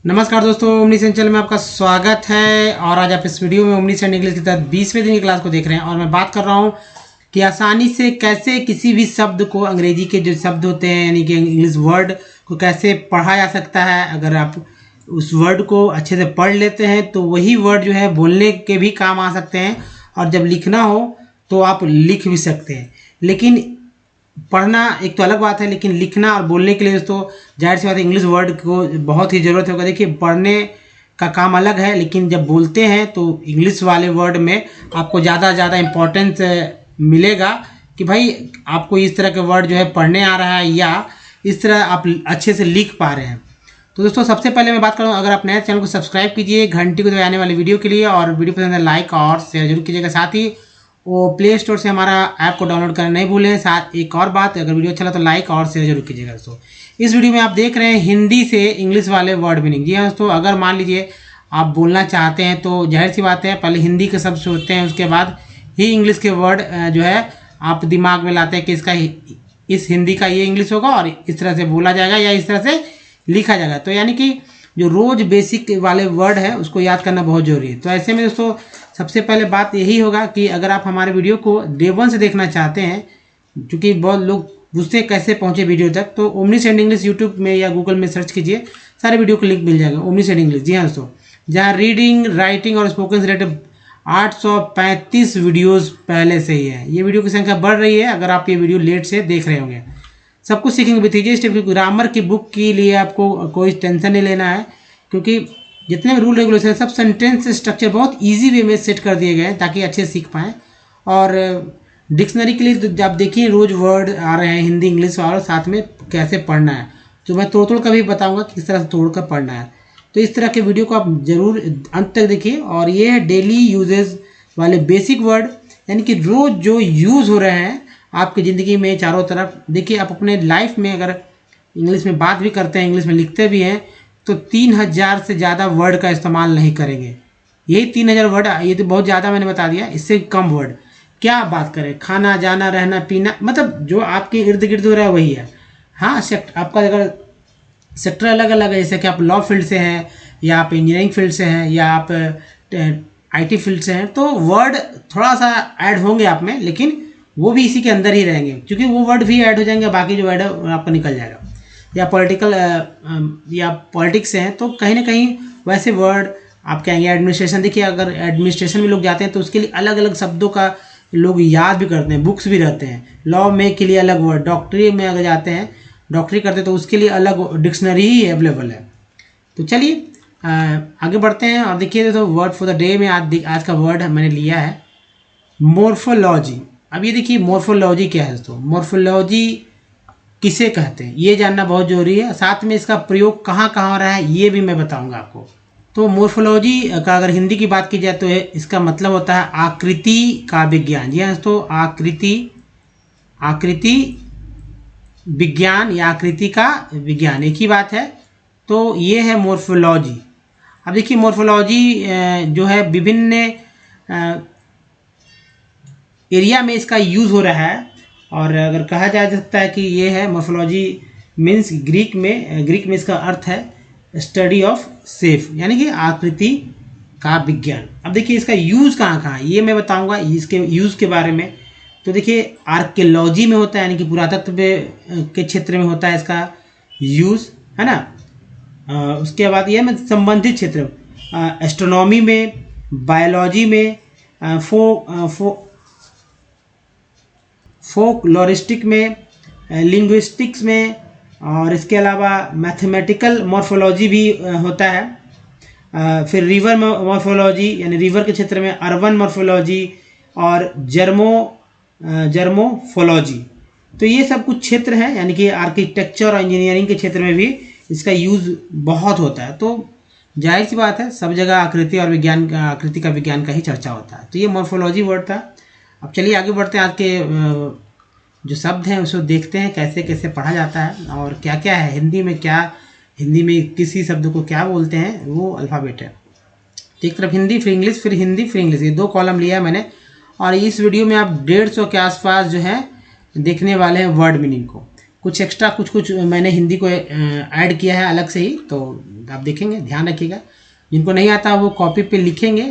नमस्कार दोस्तों, omni send channel में आपका स्वागत है। और आज आप इस वीडियो में ओमनी सेंड इंग्लिश के तहत 20वें दिन की क्लास को देख रहे हैं। और मैं बात कर रहा हूं कि आसानी से कैसे किसी भी शब्द को, अंग्रेजी के जो शब्द होते हैं यानी कि इंग्लिश वर्ड को कैसे पढ़ा जा सकता है। अगर आप उस वर्ड को अच्छे से पढ़ लेते हैं तो वही वर्ड जो है बोलने के भी काम आ सकते हैं, और जब लिखना हो तो आप लिख भी सकते हैं। लेकिन पढ़ना एक तो अलग बात है, लेकिन लिखना और बोलने के लिए दोस्तों जाहिर सी बात है इंग्लिश वर्ड को बहुत ही ज़रूरत होगा। देखिए, पढ़ने का काम अलग है, लेकिन जब बोलते हैं तो इंग्लिश वाले वर्ड में आपको ज़्यादा इम्पोर्टेंस मिलेगा कि भाई आपको इस तरह के वर्ड जो है पढ़ने आ रहा है या इस तरह आप अच्छे से लिख पा रहे हैं। तो दोस्तों सबसे पहले मैं बात करूँ, अगर आप नए चैनल को सब्सक्राइब कीजिए घंटी को दबाने वाली वीडियो के लिए, और वीडियो पसंद है लाइक और शेयर जरूर कीजिएगा। साथ ही वो प्ले स्टोर से हमारा ऐप को डाउनलोड करना नहीं भूलें। साथ एक और बात, अगर वीडियो अच्छा लगा तो लाइक और शेयर जरूर कीजिएगा। दोस्तों इस वीडियो में आप देख रहे हैं हिंदी से इंग्लिश वाले वर्ड मीनिंग। जी हाँ दोस्तों, अगर मान लीजिए आप बोलना चाहते हैं तो जाहिर सी बात है पहले हिंदी के शब्द सोचते हैं, उसके बाद ही इंग्लिश के वर्ड जो है आप दिमाग में लाते हैं कि इसका इस हिंदी का ये इंग्लिश होगा और इस तरह से बोला जाएगा या इस तरह से लिखा जाएगा। तो यानी कि जो रोज बेसिक वाले वर्ड है उसको याद करना बहुत जरूरी है। तो ऐसे में दोस्तों सबसे पहले बात यही होगा कि अगर आप हमारे वीडियो को डे 1 से देखना चाहते हैं, क्योंकि बहुत लोग पूछते हैं कैसे पहुंचे वीडियो तक, तो ओमनी सेंड इंग्लिश यूट्यूब में या गूगल में सर्च कीजिए, सारे वीडियो को लिंक मिल जाएगा ओमनी सेंड इंग्लिश। जी हाँ दोस्तों, जहाँ रीडिंग, राइटिंग और स्पोकन से रिलेटेड 835 वीडियोज़ पहले से ही है। ये वीडियो की संख्या बढ़ रही है अगर आप ये वीडियो लेट से देख रहे होंगे। सब कुछ सीखेंगे विथ ईजी स्टेप। ग्रामर की बुक के लिए आपको कोई टेंशन नहीं लेना है, क्योंकि जितने भी रूल रेगुलेशन सब सेंटेंस स्ट्रक्चर बहुत इजी वे में सेट कर दिए गए हैं ताकि अच्छे से सीख पाएँ। और डिक्शनरी के लिए तो जब देखिए रोज वर्ड आ रहे हैं हिंदी इंग्लिश, और साथ में कैसे पढ़ना है तो मैं तोड़ का भी बताऊंगा किस तरह से तोड़ कर पढ़ना है। तो इस तरह के वीडियो को आप जरूर अंत तक देखिए। और ये है डेली यूजेज वाले बेसिक वर्ड, यानी कि रोज जो यूज़ हो रहे हैं आपकी ज़िंदगी में चारों तरफ। देखिए, आप अपने लाइफ में अगर इंग्लिश में बात भी करते हैं, इंग्लिश में लिखते भी हैं, तो 3000 से ज़्यादा वर्ड का इस्तेमाल नहीं करेंगे। यही 3000 वर्ड, ये तो बहुत ज़्यादा मैंने बता दिया, इससे कम वर्ड क्या बात करें। खाना, जाना, रहना, पीना, मतलब जो आपके इर्द गिर्द हो रहा है वही है। हाँ, आपका अगर सेक्टर अलग अलग है, जैसे कि आप लॉ फील्ड से हैं या आप इंजीनियरिंग फील्ड से हैं या आप IT फील्ड से हैं, तो वर्ड थोड़ा सा ऐड होंगे आप में, लेकिन वो भी इसी के अंदर ही रहेंगे, क्योंकि वो वर्ड भी ऐड हो जाएंगे, बाकी जो वर्ड है आपका निकल जाएगा। या पॉलिटिक्स से हैं तो कहीं ना कहीं वैसे वर्ड आपके आएंगे। एडमिनिस्ट्रेशन, देखिए अगर एडमिनिस्ट्रेशन में लोग जाते हैं तो उसके लिए अलग अलग शब्दों का लोग याद भी करते हैं, बुक्स भी रहते हैं। लॉ में के लिए अलग वर्ड, डॉक्टरी में अगर जाते हैं, डॉक्टरी करते हैं तो उसके लिए अलग डिक्शनरी ही अवेलेबल है। तो चलिए आगे बढ़ते हैं। और देखिए तो वर्ड फॉर द डे में आज का वर्ड मैंने लिया है मोर्फोलॉजी। अब ये देखिए मोर्फोलॉजी क्या है दोस्तों, मोर्फोलॉजी किसे कहते हैं ये जानना बहुत जरूरी है। साथ में इसका प्रयोग कहाँ कहाँ हो रहा है ये भी मैं बताऊंगा आपको। तो मोर्फोलॉजी का अगर हिंदी की बात की जाए तो इसका मतलब होता है आकृति का विज्ञान। जी हाँ दोस्तों, आकृति विज्ञान या आकृति का विज्ञान एक ही बात है। तो ये है मोर्फोलॉजी। अब देखिए मोर्फोलॉजी जो है विभिन्न एरिया में इसका यूज हो रहा है। और अगर कहा जा सकता है कि ये है मोर्फोलॉजी मीन्स ग्रीक में इसका अर्थ है स्टडी ऑफ शेप, यानी कि आकृति का विज्ञान। अब देखिए इसका यूज कहाँ कहाँ ये मैं बताऊंगा इसके यूज के बारे में। तो देखिए आर्कियोलॉजी में होता है, यानी कि पुरातत्व के क्षेत्र में होता है इसका यूज, है ना। उसके बाद ये में संबंधित क्षेत्र एस्ट्रोनॉमी में, बायोलॉजी में, फोकलोरिस्टिक में, लिंग्विस्टिक्स में, और इसके अलावा मैथमेटिकल मॉर्फोलॉजी भी होता है। फिर रिवर मॉर्फोलॉजी, यानी रिवर के क्षेत्र में अर्बन मॉर्फोलॉजी, और जर्मोफोलॉजी। तो ये सब कुछ क्षेत्र हैं, यानी कि आर्किटेक्चर और इंजीनियरिंग के क्षेत्र में भी इसका यूज़ बहुत होता है। तो जाहिर सी बात है सब जगह आकृति का विज्ञान का ही चर्चा होता है। तो ये मॉर्फोलॉजी वर्ड था। अब चलिए आगे बढ़ते हैं। आज के जो शब्द हैं उसको देखते हैं कैसे कैसे पढ़ा जाता है और क्या क्या है हिंदी में किसी शब्द को क्या बोलते हैं, वो अल्फ़ाबेट है। तो एक तरफ हिंदी फिर इंग्लिश, फिर हिंदी फिर इंग्लिश, ये 2 कॉलम लिया है मैंने। और इस वीडियो में आप 150 के आसपास जो है देखने वाले हैं वर्ड मीनिंग को। कुछ एक्स्ट्रा कुछ मैंने हिंदी को ऐड किया है अलग से ही, तो आप देखेंगे, ध्यान रखिएगा। जिनको नहीं आता वो कॉपी पे लिखेंगे,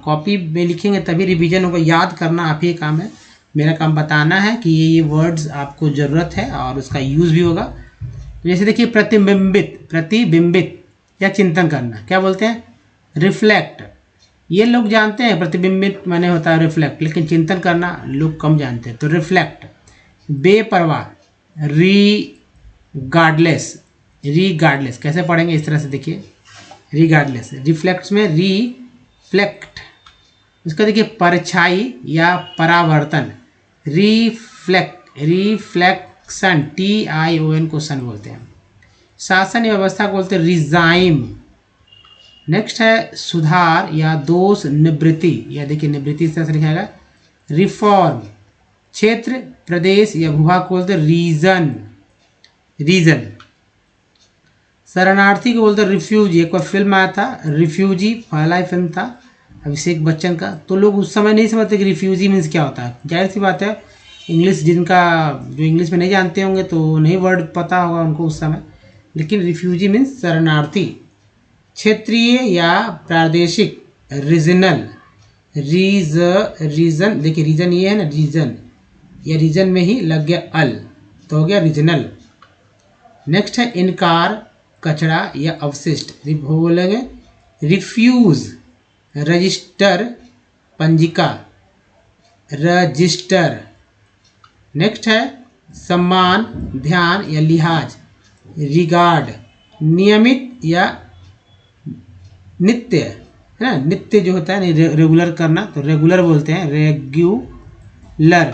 कॉपी में लिखेंगे तभी रिवीजन होगा। याद करना आप ही काम है, मेरा काम बताना है कि ये वर्ड्स आपको ज़रूरत है और उसका यूज़ भी होगा। जैसे देखिए प्रतिबिंबित या चिंतन करना, क्या बोलते हैं? रिफ्लेक्ट। ये लोग जानते हैं प्रतिबिंबित माने होता है रिफ्लेक्ट, लेकिन चिंतन करना लोग कम जानते हैं। तो रिफ्लेक्ट। बेपरवाह, रीगार्डलेस कैसे पढ़ेंगे? इस तरह से देखिए, रीगार्डलेस। रिफ्लेक्ट्स में रिफ्लेक्ट। इसका देखिए परछाई या परावर्तन, रिफ्लेक्शन, TION को सन बोलते हैं। शासन या व्यवस्था को बोलते हैं रिजाइम। नेक्स्ट है सुधार या दोष निवृत्ति, या देखिए निवृत्ति इस तरह से लिखा जाएगा, रिफॉर्म। क्षेत्र, प्रदेश या भूभाग को बोलते हैं रीजन। शरणार्थी को बोलते हैं रिफ्यूजी। एक बार फिल्म आया था रिफ्यूजी, पहला ही फिल्म था अभिषेक बच्चन का, तो लोग उस समय नहीं समझते कि रिफ्यूजी मीन्स क्या होता है। जाहिर सी बात है, इंग्लिश जो इंग्लिश में नहीं जानते होंगे तो नहीं वर्ड पता होगा उनको उस समय, लेकिन रिफ्यूजी मीन्स शरणार्थी। क्षेत्रीय या प्रादेशिक, रीजनल। रीजन देखिए, रीजन ये है ना, रीजन, या रीजन में ही लग गया अल तो हो गया रीजनल। नेक्स्ट है इनकार, कचरा या अवशिष्ट, बोलेंगे रिफ्यूज। रजिस्टर, पंजिका, रजिस्टर। नेक्स्ट है सम्मान, ध्यान या लिहाज, रिगार्ड। नियमित या नित्य, है ना, नित्य जो होता है रेगुलर करना, तो रेगुलर बोलते हैं, रेगुलर।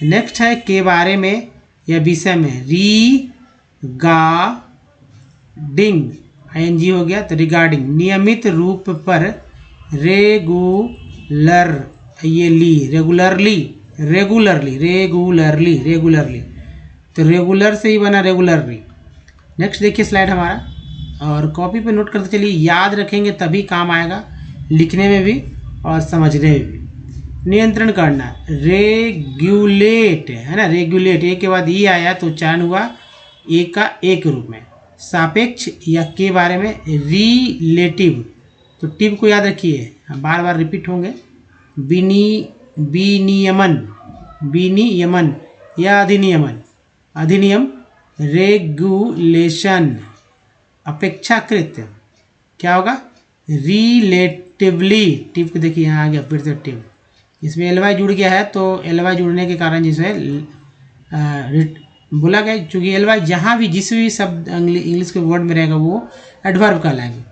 नेक्स्ट है के बारे में या विषय में, रिगार्डिंग, ING हो गया तो रिगार्डिंग। नियमित रूप पर, रेगुलर, ये रेगुलरली, तो रेगुलर से ही बना रेगुलरली। नेक्स्ट देखिए स्लाइड हमारा, और कॉपी पे नोट करते चलिए, याद रखेंगे तभी काम आएगा, लिखने में भी और समझने में भी। नियंत्रण करना, रेगुलेट, है ना, रेगुलेट, एक के बाद ई आया तो उच्चारण हुआ एक का एक रूप में। सापेक्ष या के बारे में, रिलेटिव, तो टिव को याद रखिए, बार बार रिपीट होंगे। विनियमन या अधिनियम। रेगुलेशन। अपेक्षाकृत, क्या होगा? रिलेटिवली। टिव को देखिए यहाँ आ गया फिर से टिव, इसमें एलवाई जुड़ गया है, तो एलवाई जुड़ने के कारण जिसे बोला गया, चूँकि एलवाई जहाँ भी जिस भी शब्द इंग्लिश के वर्ड में रहेगा वो एडवर्ब कहलाएंगे।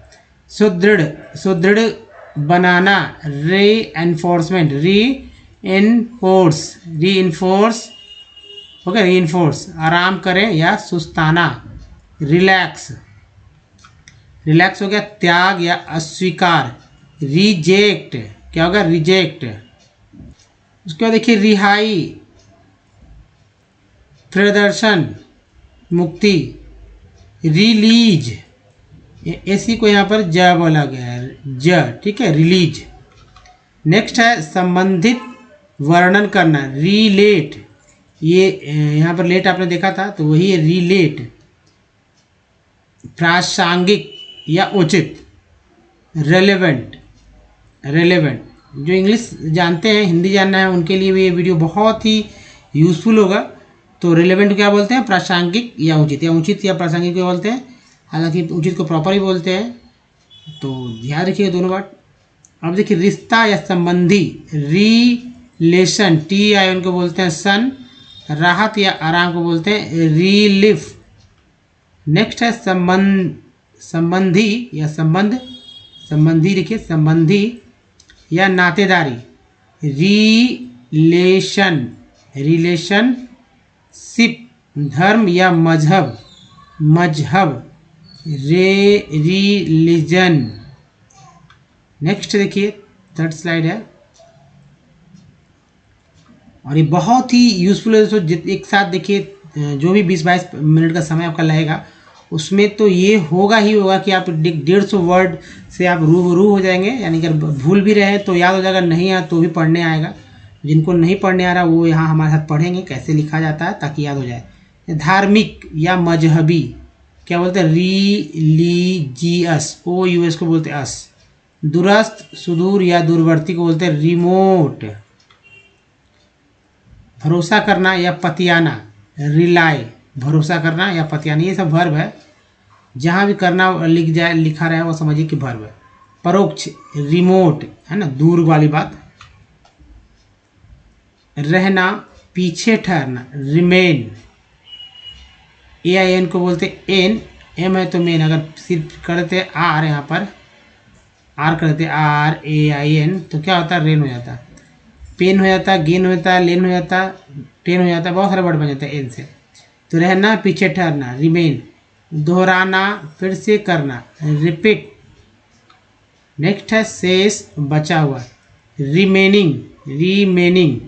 सुदृढ़ बनाना, रीएनफोर्समेंट, रीइंफोर्स हो गया, रीइंफोर्स। आराम करें या सुस्ताना, रिलैक्स हो गया। त्याग या अस्वीकार, रिजेक्ट, क्या होगा? रिजेक्ट। उसके बाद देखिए रिहाई, प्रदर्शन, मुक्ति। रिलीज, ऐसी को यहाँ पर ज बोला गया है, ज, ठीक है, रिलीज। नेक्स्ट है संबंधित, वर्णन करना, रिलेट, ये यहाँ पर लेट आपने देखा था तो वही है रिलेट। प्रासंगिक या उचित, रेलेवेंट। जो इंग्लिश जानते हैं, हिंदी जानना है, उनके लिए भी ये वीडियो बहुत ही यूजफुल होगा। तो रेलेवेंट क्या बोलते हैं? प्रासंगिक या उचित, या प्रासंगिक क्या बोलते हैं, हालांकि उचित को प्रॉपर ही बोलते हैं, तो ध्यान रखिएगा दोनों बात। अब देखिए रिश्ता या संबंधी, रिलेशन, TION को बोलते हैं सन। राहत या आराम को बोलते हैं रिलीफ। नेक्स्ट है संबंधी या संबंधी देखिए, संबंधी या नातेदारी, रिलेशनशिप। धर्म या मजहब, रिलीजन। नेक्स्ट देखिए थर्ड स्लाइड है, और ये बहुत ही यूजफुल है दोस्तों। एक साथ देखिए, जो भी 20-22 मिनट का समय आपका लगेगा उसमें तो ये होगा ही होगा कि आप 150 वर्ड से आप रूबरू हो जाएंगे, यानी कि भूल भी रहे तो याद हो जाएगा, नहीं आया तो भी पढ़ने आएगा। जिनको नहीं पढ़ने आ रहा वो यहाँ हमारे साथ पढ़ेंगे कैसे लिखा जाता है ताकि याद हो जाए। धार्मिक या मजहबी, क्या बोलते हैं, रिलीजियस, ओ यूएस को बोलते हैं अस। दूरस्थ, सुदूर या दूरवर्ती को बोलते हैं रिमोट। भरोसा करना या पतियाना, रिलाई, भरोसा करना या पतियाना, ये सब वर्ब है। जहाँ भी करना लिखा रहा है वो समझिए कि वर्ब है। परोक्ष, रिमोट, है ना, दूर वाली बात। रहना, पीछे ठहरना, रिमेन। ए आई एन को बोलते एन, एम है तो मेन। अगर सिर्फ करते आर, यहाँ पर आर करते आर ए आई एन तो क्या होता है, रेन हो जाता, पेन हो जाता, गेन हो जाता, लेन हो जाता, टेन हो जाता, बहुत सारे वर्ड बन जाता है एन से। तो रहना, पीछे ठहरना, रिमेन। दोहराना, फिर से करना, रिपीट। नेक्स्ट है शेष, बचा हुआ, रिमेनिंग, रिमेनिंग।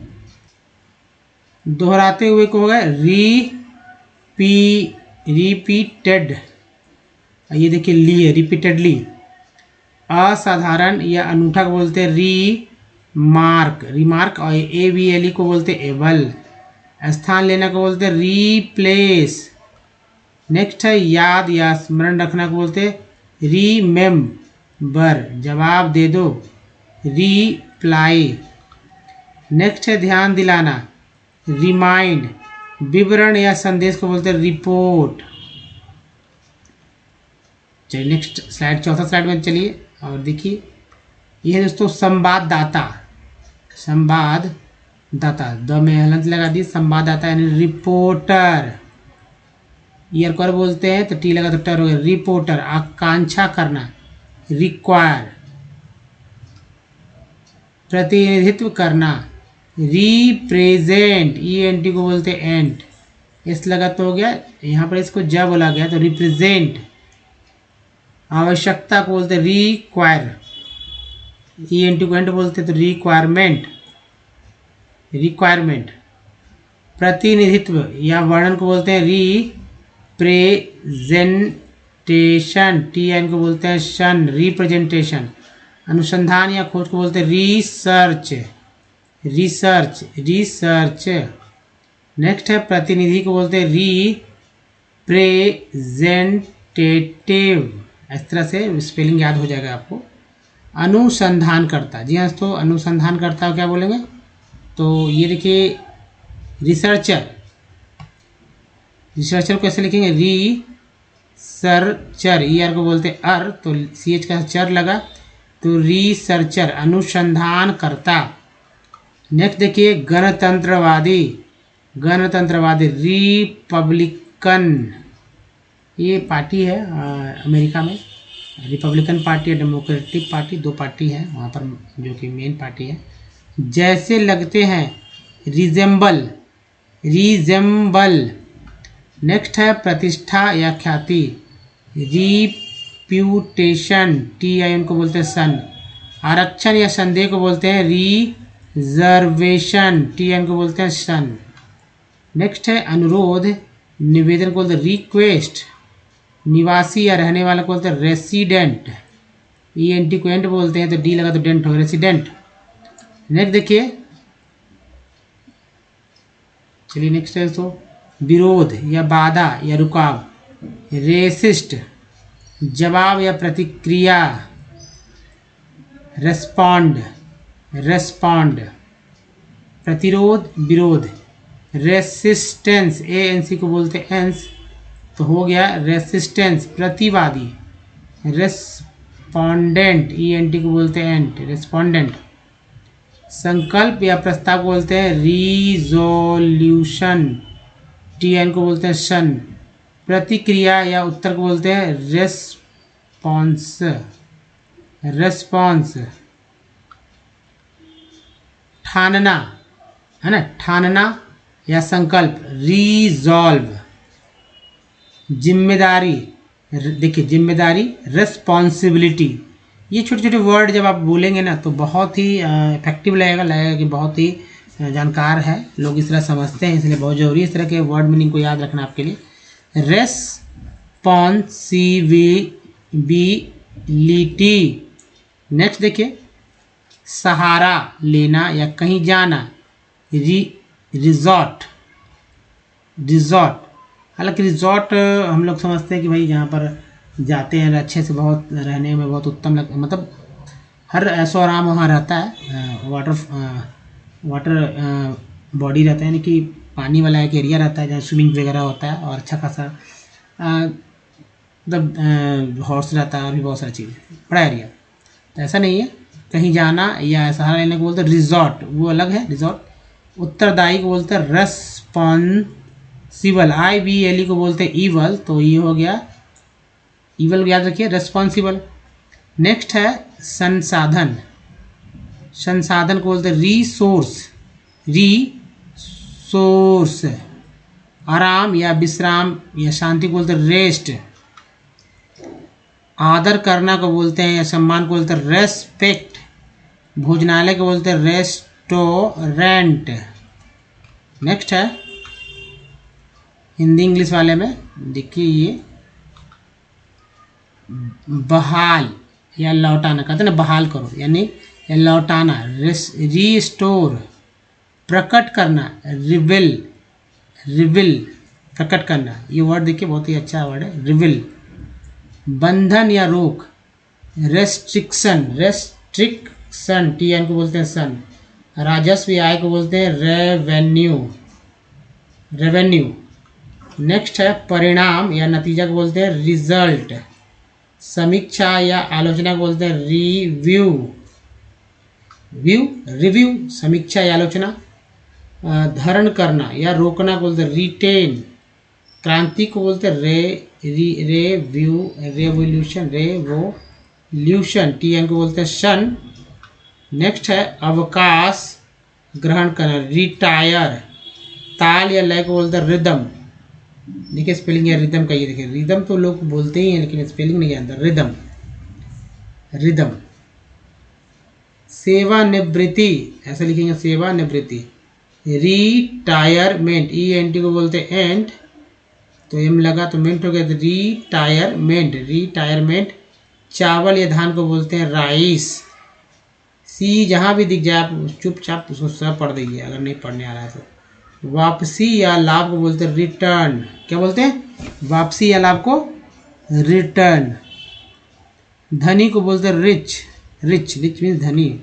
दोहराते हुए को होगा रिपीटेड, ये देखिए ली है, रिपीटेडली। असाधारण या अनूठा को बोलते हैं रीमार्क, रिमार्क। और एबल को बोलते हैं एबल। स्थान लेना को बोलते हैं रीप्लेस। नेक्स्ट है याद या स्मरण रखना को बोलते हैं रीमेम्बर, जवाब दे दो, रिप्लाई। नेक्स्ट है ध्यान दिलाना, रिमाइंड। विवरण या संदेश को बोलते हैं रिपोर्ट। चलिए नेक्स्ट स्लाइड, चौथा स्लाइड में चलिए और देखिए, ये है दोस्तों संवाददाता। संवाददाता, द में हलंत लगा दी, संवाददाता यानी रिपोर्टर। ईयर को बोलते हैं तो टी लगा तो टर हो गया, रिपोर्टर। आकांक्षा करना, रिक्वायर। प्रतिनिधित्व करना, रिप्रेजेंट, ई एन टी को बोलते हैं एंट, इस लगा तो हो गया, यहाँ पर इसको जब बोला गया तो रिप्रेजेंट। आवश्यकता को बोलते हैं रिक्वायर, ई एन टी को एंट बोलते हैं तो रिक्वायरमेंट, रिक्वायरमेंट। प्रतिनिधित्व या वर्णन को बोलते हैं रिप्रेजेंटेशन, टी एन को बोलते हैं शन, रिप्रेजेंटेशन। अनुसंधान या खोज को बोलते हैं रिसर्च, रिसर्च, रिसर्च। नेक्स्ट है प्रतिनिधि को बोलते हैं रिप्रेजेंटेटिव, इस तरह से स्पेलिंग याद हो जाएगा आपको। अनुसंधानकर्ता, जी हाँ दोस्तों, अनुसंधानकर्ता क्या बोलेंगे, तो ये देखिए रिसर्चर, रिसर्चर को कैसे लिखेंगे, रिसर्चर, ई आर को बोलते हैं अर, तो सी एच का चर लगा तो रिसर्चर, अनुसंधानकर्ता। नेक्स्ट देखिए गणतंत्रवादी, गणतंत्रवादी, रिपब्लिकन, ये पार्टी है अमेरिका में, रिपब्लिकन पार्टी और डेमोक्रेटिक पार्टी, दो पार्टी है वहाँ पर जो कि मेन पार्टी है। जैसे लगते हैं, रिजेंबल, रिजेंबल। नेक्स्ट है प्रतिष्ठा या ख्याति, रिप्यूटेशन, टी आई एन को बोलते हैं सन। आरक्षण या संदेह को बोलते हैं रिजर्वेशन, टी एन को बोलते हैं सन। नेक्स्ट है अनुरोध, निवेदन को बोलते हैं रिक्वेस्ट। निवासी या रहने वाला को बोलते हैं रेसिडेंट, ई एन टी को एंट बोलते हैं तो डी लगा तो डेंट हो, रेसिडेंट। नेक्स्ट देखिए, चलिए नेक्स्ट है तो विरोध या बाधा या रुकाव, रेसिस्ट। जवाब या प्रतिक्रिया, रेस्पॉन्ड, रेस्पॉन्ड। प्रतिरोध, विरोध। रेसिस्टेंस, ए एन सी को बोलते हैं एंस, तो हो गया रेसिस्टेंस, प्रतिवादी। रेस्पॉन्डेंट, ई एन टी को बोलते हैं एंट, रेस्पॉन्डेंट। संकल्प या प्रस्ताव को बोलते हैं रिजोल्यूशन, टी एन को बोलते हैं शन। प्रतिक्रिया या उत्तर को बोलते हैं रेस्पॉन्स, रेस्पॉन्स। ठानना, है ना, ठानना या संकल्प, रिजॉल्व। जिम्मेदारी, देखिए जिम्मेदारी, रिस्पॉन्सिबिलिटी। ये छोटे छोटे वर्ड जब आप बोलेंगे ना तो बहुत ही इफेक्टिव लगेगा कि बहुत ही जानकार है, लोग इस तरह समझते हैं, इसलिए बहुत ज़रूरी है इस तरह के वर्ड मीनिंग को याद रखना आपके लिए। रेस्पॉन्सिबिलिटी। नेक्स्ट देखिए, सहारा लेना या कहीं जाना, रिजॉर्ट, रिजॉर्ट। हालांकि रिजॉर्ट हम लोग समझते हैं कि भाई जहाँ पर जाते हैं अच्छे से, बहुत रहने में बहुत उत्तम मतलब हर ऐशो आराम वहाँ रहता है। वाटर बॉडी रहता है, यानी कि पानी वाला एक एरिया रहता है जहाँ स्विमिंग वगैरह होता है, और अच्छा खासा मतलब हॉर्स रहता है और भी बहुत सारी चीज़, बड़ा एरिया। तो ऐसा नहीं है कहीं जाना या सहारा लेने को बोलते हैं रिजॉर्ट, वो अलग है रिजॉर्ट। उत्तरदायी को बोलते हैं रेस्पॉन्सिबल, IVL को बोलते हैं ईवल, तो ये हो गया ईवल, याद रखिए रेस्पॉन्सिबल। नेक्स्ट है संसाधन, संसाधन को बोलते हैं रिसोर्स, रिसोर्स। आराम या विश्राम या शांति को बोलते हैं रेस्ट। आदर करना को बोलते हैं या सम्मान को बोलते हैं रेस्पेक्ट। भोजनालय को बोलते हैं रेस्टोरेंट। नेक्स्ट है हिंदी इंग्लिश वाले में, देखिए ये बहाल या लौटाना, कहते हैं ना बहाल करो, यानी लौटाना, रिस्टोर। प्रकट करना, रिविल, रिविल प्रकट करना, ये वर्ड देखिए बहुत ही अच्छा वर्ड है, रिविल। बंधन या रोक, रेस्ट्रिक्शन, रेस्ट्रिक्शन, TN को बोलते हैं सन। राजस्व या आय को बोलते हैं रेवेन्यू, रेवेन्यू। नेक्स्ट है परिणाम या नतीजा को बोलते हैं रिजल्ट। समीक्षा या आलोचना को बोलते हैं रिव्यू, रिव्यू, समीक्षा या आलोचना। धारण करना या रोकना को बोलते हैं रिटेन। क्रांति को बोलते हैं रेवोल्यूशन, रेवोल्यूशन, TN को बोलते हैं शन। नेक्स्ट है अवकाश ग्रहण करना, रिटायर। ताल या लय को बोलते हैं रिदम, देखिए स्पेलिंग है रिदम का, ये देखिए रिदम तो लोग बोलते ही हैं लेकिन स्पेलिंग नहीं जानते, रिदम, रिदम। सेवानिवृत्ति, ऐसा लिखेंगे सेवानिवृत्ति। रिटायरमेंट, ENT को बोलते हैं एंड, तो एम लगा तो मेंट हो गया, तो रिटायरमेंट, रिटायरमेंट। चावल या धान को बोलते हैं राइस। सी जहाँ भी दिख जाए आप चुपचाप उसको सब पढ़ दीजिए अगर नहीं पढ़ने आ रहा है तो। वापसी या लाभ को बोलते हैं रिटर्न, क्या बोलते हैं, वापसी या लाभ को रिटर्न। धनी को बोलते हैं रिच, रिच, रिच मीन्स धनी।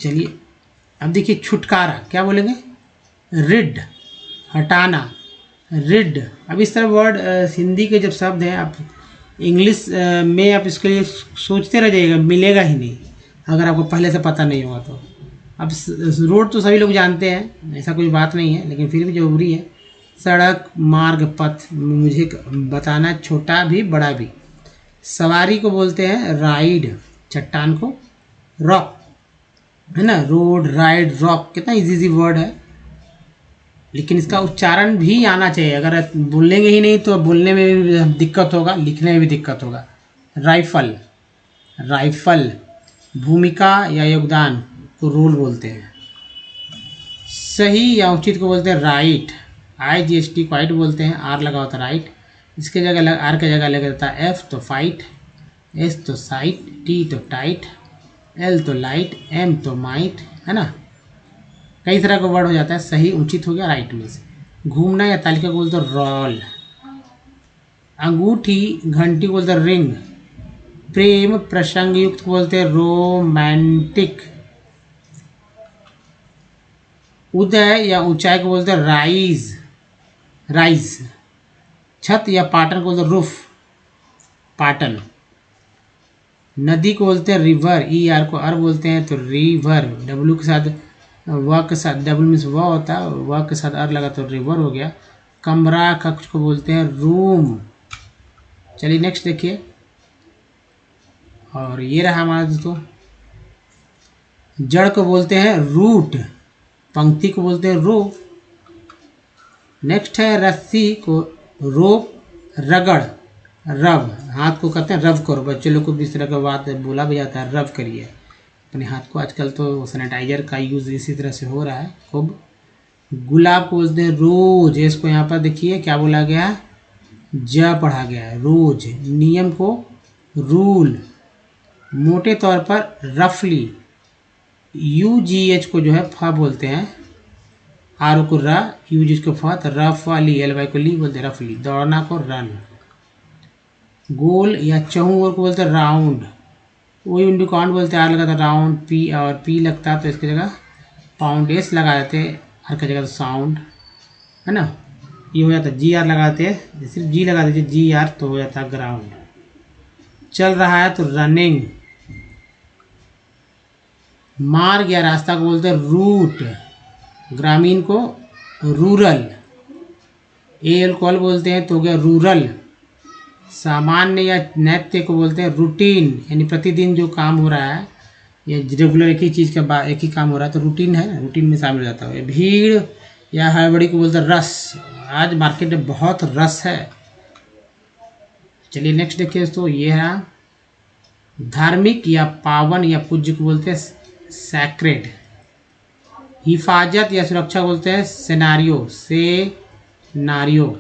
चलिए अब देखिए छुटकारा, क्या बोलेंगे, रिड, हटाना, रिड। अब इस तरह वर्ड हिंदी के जब शब्द हैं आप इंग्लिश में आप इसके लिए सोचते रह जाइएगा, मिलेगा ही नहीं अगर आपको पहले से पता नहीं होगा तो। अब रोड तो सभी लोग जानते हैं, ऐसा कोई बात नहीं है, लेकिन फिर भी जरूरी है। सड़क, मार्ग, पथ मुझे बताना, छोटा भी बड़ा भी। सवारी को बोलते हैं राइड, चट्टान को रॉक, है ना, रोड, राइड, रॉक, कितना इजी वर्ड है, लेकिन इसका उच्चारण भी आना चाहिए। अगर बोलेंगे ही नहीं तो बोलने में भी दिक्कत होगा, लिखने में भी दिक्कत होगा। Rifle, rifle. भूमिका या योगदान को रोल बोलते हैं। सही या उचित को बोलते हैं राइट। IGST को राइट बोलते हैं, R लगा होता है राइट, इसके जगह R के जगह लगा रहता है F तो फाइट, S तो साइट, T तो टाइट, L तो लाइट, M तो माइट, है ना, कई तरह का वर्ड हो जाता है। सही उचित हो गया राइट में से। घूमना या तालिका को बोलते हैं रॉल। अंगूठी, घंटी को बोलते हैं रिंग। प्रेम प्रसंग युक्त को बोलते हैं रोमांटिक। उदय या ऊंचाई को बोलते हैं राइज, राइज। छत या पाटन को बोलते हैं रूफ, पाटन। नदी को बोलते हैं रिवर, ER को अर बोलते हैं तो रिवर। W के साथ व के साथ, W मीन्स व होता है, व के साथ अर लगा तो रिवर हो गया। कमरा, कक्ष को बोलते हैं रूम। चलिए नेक्स्ट देखिए, और ये रहा हमारा दोस्तों। जड़ को बोलते हैं रूट, पंक्ति को बोलते हैं रो। नेक्स्ट है रस्सी को रोप, रगड़, रब। हाथ को कहते हैं रब करो, बच्चे लोग को भी इस तरह का बात बोला भी जाता है, रब करिए अपने हाथ को। आजकल तो सैनिटाइजर का यूज़ इसी तरह से हो रहा है खूब। गुलाब को बोलते हैं रोज, इसको यहाँ पर देखिए क्या बोला गया है, ज पढ़ा गया है, रोज। नियम को रूल। मोटे तौर पर रफली, UGH को जो है फ बोलते हैं, आर को र, यू जिसको फ, तो रफली, एल वाई को ली बोलते रफली। दौड़ना को रन। गोल या चौर को बोलते राउंड, वही इंडू काउंट बोलते आर लगा था राउंड, पी और पी लगता तो इसकी जगह पाउंड एस लगा देते, हर की जगह तो साउंड है ना, ये हो जाता जी आर लगाते, सिर्फ जी लगा दीजिए जी आर तो हो जाता ग्राउंड। चल रहा है तो रनिंग। मार्ग या रास्ता को बोलते हैं रूट, ग्रामीण को रूरल। एल्कोहल बोलते हैं तो हो गया रूरल। सामान्य या नैत्य को बोलते हैं रूटीन, यानी प्रतिदिन जो काम हो रहा है या रेगुलर एक ही चीज़ का एक ही काम हो रहा है तो रूटीन है ना, रूटीन में शामिल हो जाता है। भीड़ या हड़बड़ी को बोलते हैं रस, आज मार्केट में बहुत रस है। चलिए नेक्स्ट देखिए दोस्तों, ये है धार्मिक या पावन या पूज्य को बोलते हैं सैक्रेड। हिफाजत या सुरक्षा को बोलते हैं सेनारियो, सेनारियो।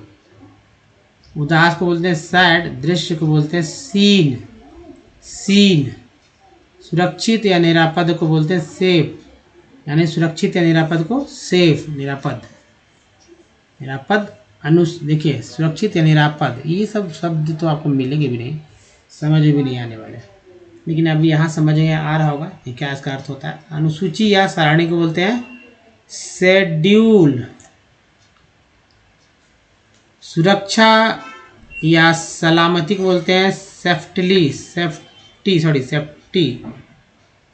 उदास को बोलते हैं सैड, दृश्य को बोलते हैं सीन, सीन। सुरक्षित या निरापद को बोलते हैं सेफ, यानी सुरक्षित या निरापद को सेफ, निरापद, निरापद देखिए सुरक्षित या निरापद, ये सब शब्द तो आपको मिलेंगे भी नहीं, समझ में भी नहीं आने वाले, लेकिन अभी यहाँ समझ में आ रहा होगा ये क्या इसका अर्थ होता है। अनुसूची या सारणी को बोलते हैं शेड्यूल। सुरक्षा या सलामती को बोलते हैं सेफ्टी।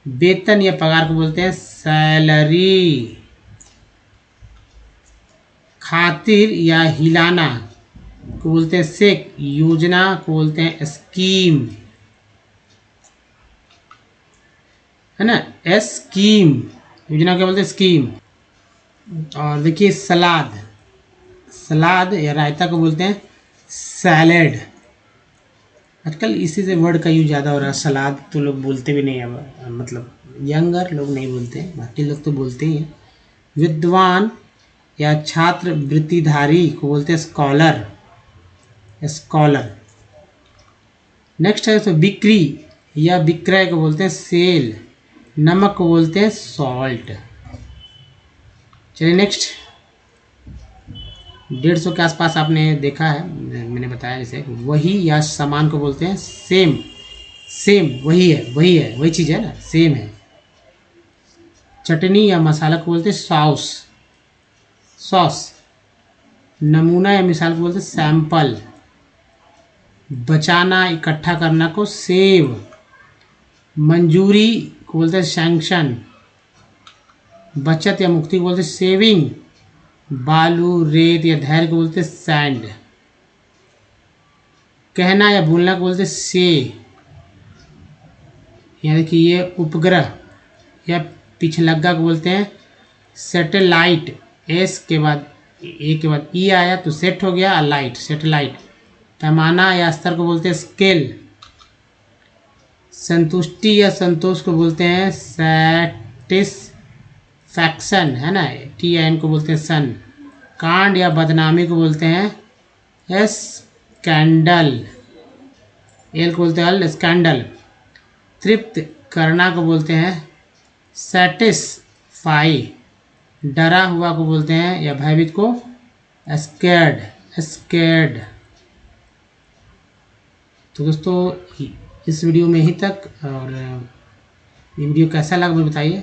वेतन या पगार को बोलते हैं सैलरी। खातिर या हिलाना को बोलते हैं सेक। योजना को बोलते हैं स्कीम, है ना, स्कीम। योजना क्या बोलते हैं स्कीम। और देखिए सलाद, सलाद या रायता को बोलते हैं सैलेड। आजकल इसी से वर्ड का यूज ज़्यादा हो रहा है, सलाद तो लोग बोलते भी नहीं है, मतलब यंगर लोग नहीं बोलते, बाकी लोग तो बोलते ही हैं। विद्वान या छात्र वृत्तिधारी को बोलते हैं स्कॉलर, स्कॉलर। नेक्स्ट है तो बिक्री या विक्रय को बोलते हैं सेल। नमक को बोलते हैं सॉल्ट। चलिए नेक्स्ट, 150 के आसपास आपने देखा है, मैंने बताया जैसे वही या समान को बोलते हैं सेम, सेम वही है, वही चीज़ है ना, सेम है। चटनी या मसाला को बोलते हैं सॉस, सॉस। नमूना या मिसाल को बोलते हैं सैंपल। बचाना इकट्ठा करना को सेव। मंजूरी को बोलते हैं सैंक्शन। बचत या मुक्ति को बोलते हैं सेविंग। बालू, रेत या धैर्य को बोलते हैं सैंड। कहना या बोलना को बोलते हैं से, यानी कि ये उपग्रह या पिछलग्गा को बोलते हैं सैटेलाइट। एस के बाद ए के बाद ई आया तो सेट हो गया, लाइट, सैटेलाइट। पैमाना या स्तर को बोलते हैं स्केल। संतुष्टि या संतोष को बोलते हैं सैटिस्फैक्शन, है ना, टी एन को बोलते हैं सन। कांड या बदनामी को बोलते हैं स्कैंडल, एल को बोलते हैं स्कैंडल। तृप्त करना को बोलते हैं सैटिस्फाई। डरा हुआ को बोलते हैं या भयभीत को स्कैर्ड, स्कैर्ड। तो दोस्तों इस वीडियो में ही तक, और ये वीडियो कैसा लगा मुझे बताइए,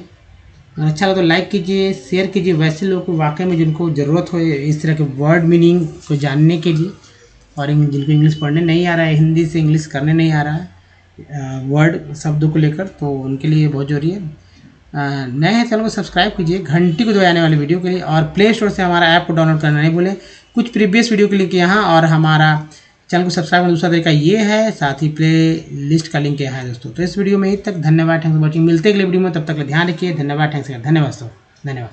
अगर अच्छा लगा तो लाइक कीजिए, शेयर कीजिए वैसे लोगों को वाकई में जिनको ज़रूरत हो इस तरह के वर्ड मीनिंग को जानने के लिए, और जिनको इंग्लिश पढ़ने नहीं आ रहा है, हिंदी से इंग्लिश करने नहीं आ रहा है वर्ड शब्दों को लेकर, तो उनके लिए बहुत ज़रूरी है। नए हैं चैनल को सब्सक्राइब कीजिए, घंटी को दबाने वाले वीडियो के लिए, और प्ले स्टोर से हमारा ऐप को डाउनलोड करना नहीं भूलें। कुछ प्रीवियस वीडियो के लिंक यहाँ, और हमारा चैनल को सब्सक्राइब करना दूसरा तरीका ये है, साथ ही प्ले लिस्ट का लिंक यहाँ है दोस्तों। तो इस वीडियो में ही तक, धन्यवाद, थैंक्स फॉर वॉचिंग। मिलते हैं अगले वीडियो में, तब तक ध्यान रखिए, धन्यवाद, थैंक्स, धन्यवाद दोस्तों, धन्यवाद।